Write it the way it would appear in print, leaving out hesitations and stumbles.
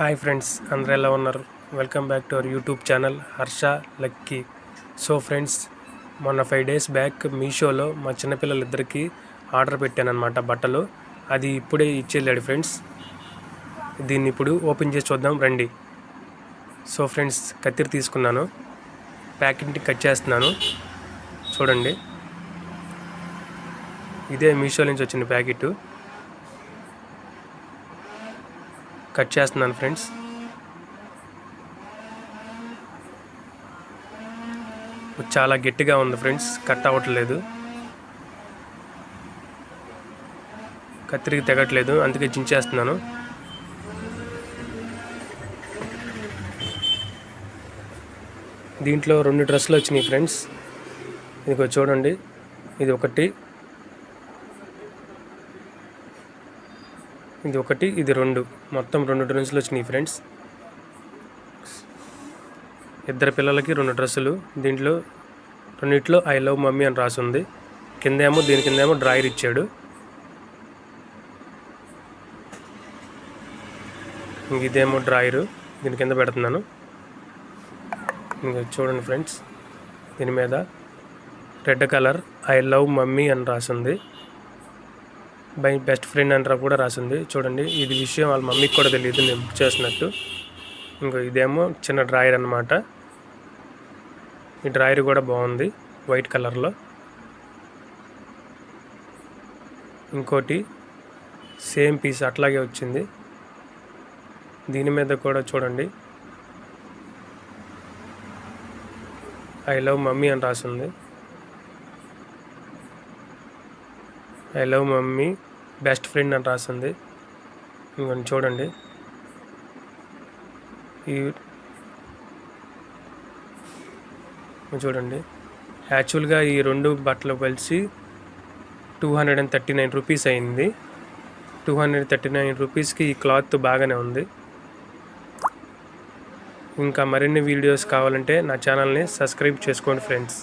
Hi friends, అందరూ ఎలా ఉన్నారు? Welcome back to our YouTube channel Harsha lucky. So friends, మొన్న 5 days బ్యాక్ మీషోలో మా చిన్నపిల్లలిద్దరికీ ఆర్డర్ పెట్టానన్నమాట బట్టలు. అది ఇప్పుడే ఇచ్చేళ్ళాడు ఫ్రెండ్స్. దీన్ని ఇప్పుడు ఓపెన్ చేసి చూద్దాం రండి. సో ఫ్రెండ్స్, కత్తిరి తీసుకున్నాను, ప్యాకెట్ని కట్ చేస్తున్నాను. చూడండి, ఇదే మీషో నుంచి వచ్చిన ప్యాకెట్. కట్ చేస్తున్నాను ఫ్రెండ్స్. చాలా గట్టిగా ఉంది ఫ్రెండ్స్, కట్ అవ్వట్లేదు, కత్తిరికి తెగట్లేదు, అందుకే చించేస్తున్నాను. దీంట్లో 2 డ్రెస్సులు వచ్చినాయి ఫ్రెండ్స్. ఇదిగో చూడండి, ఇది ఒకటి, ఇది 2, మొత్తం 2 డ్రెస్సులు వచ్చినాయి ఫ్రెండ్స్. ఇద్దరు పిల్లలకి 2 డ్రెస్సులు. దీంట్లో రెండిట్లో ఐ లవ్ మమ్మీ అని రాసుంది. దీని కిందేమో డ్రాయర్ ఇచ్చాడు. ఇదేమో డ్రాయరు, దీని కింద పెడుతున్నాను. ఇంకా చూడండి ఫ్రెండ్స్, దీని మీద red colour I love mummy అని రాసింది. బై బెస్ట్ ఫ్రెండ్ అని కూడా రాసింది. చూడండి, ఇది విషయం వాళ్ళ మమ్మీకి కూడా తెలియదు నేను బుక్ చేసినట్టు. ఇంకో ఇదేమో చిన్న డ్రాయర్ అన్నమాట. ఈ డ్రాయర్ కూడా బాగుంది, వైట్ కలర్లో. ఇంకోటి సేమ్ పీస్ అట్లాగే వచ్చింది. దీని మీద కూడా చూడండి, ఐ లవ్ మమ్మీ అని రాసింది. I love mummy best friend అని రాసింది. ఇంకొంచెం చూడండి, చూడండి, యాక్చువల్గా ఈ 2 బట్టలు కలిసి 239 రూపీస్ అయింది. 239 రూపీస్కి ఈ క్లాత్ బాగానే ఉంది. ఇంకా మరిన్ని వీడియోస్ కావాలంటే నా ఛానల్ని సబ్స్క్రైబ్ చేసుకోండి ఫ్రెండ్స్.